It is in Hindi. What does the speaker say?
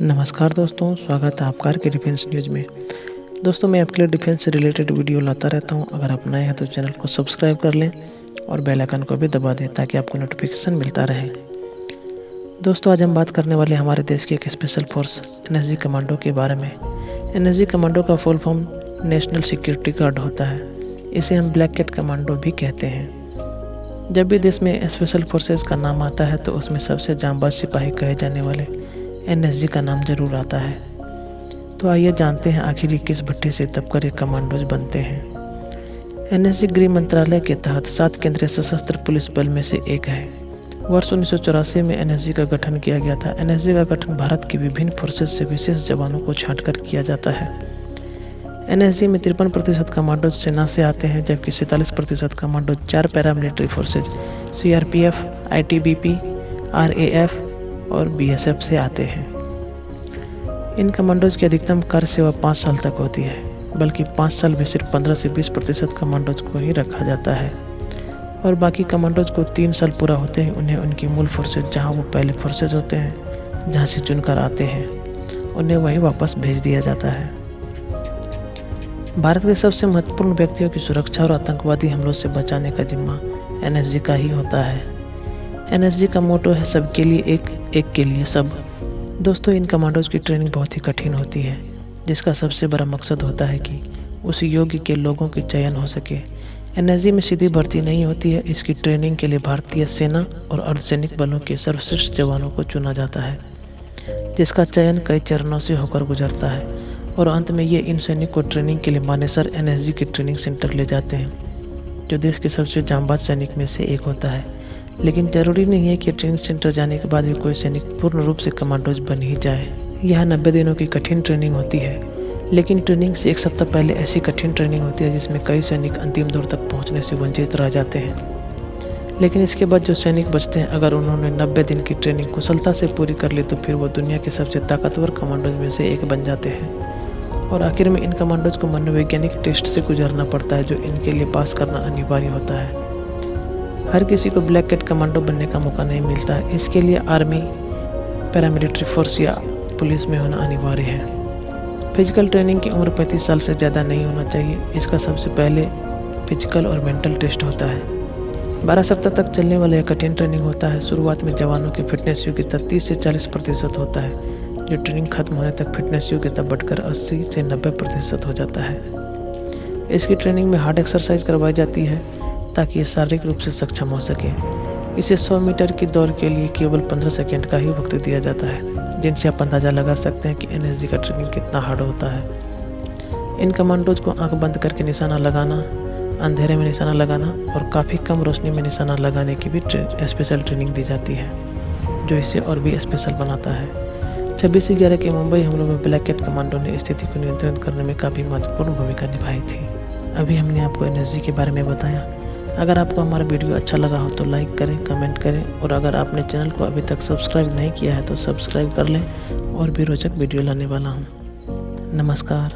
नमस्कार दोस्तों, स्वागत है आपका के डिफेंस न्यूज़ में। दोस्तों, मैं आपके लिए डिफेंस से रिलेटेड वीडियो लाता रहता हूं। अगर आप नए हैं तो चैनल को सब्सक्राइब कर लें और बेल आइकन को भी दबा दें ताकि आपको नोटिफिकेशन मिलता रहे। दोस्तों, आज हम बात करने वाले हमारे देश की एक स्पेशल फोर्स एनएसजी कमांडो के बारे में। एनएसजी कमांडो का full form national security guard होता है। इसे हम ब्लैक कैट कमांडो भी कहते हैं। जब भी देश में स्पेशल फोर्सेस का नाम आता है तो उसमें सबसे जांबाज सिपाही कहे जाने वाले एनएसजी का नाम जरूर आता है। तो आइए जानते हैं आखिर किस भट्टी से दबकर ये कमांडोज बनते हैं। एनएसजी गृह मंत्रालय के तहत 7 केंद्रीय सशस्त्र पुलिस बल में से एक है। वर्ष 1984 में एनएसजी का गठन किया गया था। एनएसजी का गठन भारत की विभिन्न फोर्सेज से विशेष जवानों को छांटकर किया जाता है। एनएसजी में 53% कमांडोज सेना से आते हैं, जबकि 47% commandos 4 paramilitary forces CRPF, ITBP, RAF और बीएसएफ से आते हैं। इन कमांडोज की अधिकतम कार्य सेवा 5 साल तक होती है, बल्कि 5 साल में सिर्फ 15 से 20% कमांडोज को ही रखा जाता है और बाकी कमांडोज को 3 साल पूरा होते हैं उन्हें उनकी मूल फोर्सेज, जहां वो पहले फोर्सेज होते हैं जहां से चुनकर आते हैं, उन्हें वहीं वापस भेज दिया जाता है। भारत के सबसे महत्वपूर्ण व्यक्तियों की सुरक्षा और आतंकवादी हमलों से बचाने का जिम्मा एनएसजी का ही होता है। एनएसजी का मोटो है सबके लिए एक, एक के लिए सब। दोस्तों, इन कमांडोज की ट्रेनिंग बहुत ही कठिन होती है, जिसका सबसे बड़ा मकसद होता है कि उस योग्य के लोगों की चयन हो सके। एनएसजी में सीधी भर्ती नहीं होती है। इसकी ट्रेनिंग के लिए भारतीय सेना और अर्धसैनिक बलों के सर्वश्रेष्ठ जवानों को चुना जाता है, जिसका चयन कई चरणों से होकर गुजरता है और अंत में ये इन सैनिक को ट्रेनिंग के लिए मानेसर एनएसजी के ट्रेनिंग सेंटर ले जाते हैं, जो देश के सबसे जांबाज सैनिक में से एक होता है। लेकिन जरूरी नहीं है कि ट्रेनिंग सेंटर जाने के बाद भी कोई सैनिक पूर्ण रूप से कमांडोज बन ही जाए। यह 90 दिनों की कठिन ट्रेनिंग होती है, लेकिन ट्रेनिंग से 1 सप्ताह पहले ऐसी कठिन ट्रेनिंग होती है जिसमें कई सैनिक अंतिम दौर तक पहुंचने से वंचित रह जाते हैं। लेकिन इसके बाद जो सैनिक बचते हैं, अगर उन्होंने 90 दिन की ट्रेनिंग कुशलता से पूरी कर ली तो फिर वो दुनिया के सबसे ताकतवर कमांडोज में से एक बन जाते हैं। और आखिर में इन कमांडोज को मनोवैज्ञानिक टेस्ट से गुजरना पड़ता है, जो इनके लिए पास करना अनिवार्य होता है। हर किसी को ब्लैक कैट कमांडो बनने का मौका नहीं मिलता है। इसके लिए आर्मी, पैरामिलिट्री फोर्स या पुलिस में होना अनिवार्य है। फिजिकल ट्रेनिंग की उम्र 35 साल से ज़्यादा नहीं होना चाहिए। इसका सबसे पहले फिजिकल और मेंटल टेस्ट होता है। 12 सप्ताह तक चलने वाला यह कठिन ट्रेनिंग होता है। शुरुआत में जवानों की फिटनेस योग्यता 30 से 40% होता है, जो ट्रेनिंग खत्म होने तक फिटनेस योग्यता बढ़कर 80 से 90% हो जाता है। इसकी ट्रेनिंग में हार्ड एक्सरसाइज करवाई जाती है ताकि ये शारीरिक रूप से सक्षम हो सके। इसे 100 मीटर की दौड़ के लिए केवल 15 सेकेंड का ही वक्त दिया जाता है, जिनसे आप अंदाज़ा लगा सकते हैं कि एनएसजी का ट्रेनिंग कितना हार्ड होता है। इन कमांडोज को आंख बंद करके निशाना लगाना, अंधेरे में निशाना लगाना और काफ़ी कम रोशनी में निशाना लगाने की भी स्पेशल ट्रेनिंग दी जाती है, जो इसे और भी स्पेशल बनाता है। 26/11 के मुंबई हमलों में ब्लैक कैट कमांडो ने स्थिति को नियंत्रित करने में काफ़ी महत्वपूर्ण भूमिका निभाई थी। अभी हमने आपको एनएसजी के बारे में बताया। अगर आपको हमारा वीडियो अच्छा लगा हो तो लाइक करें, कमेंट करें और अगर आपने चैनल को अभी तक सब्सक्राइब नहीं किया है तो सब्सक्राइब कर लें। और भी रोचक वीडियो लाने वाला हूँ। नमस्कार।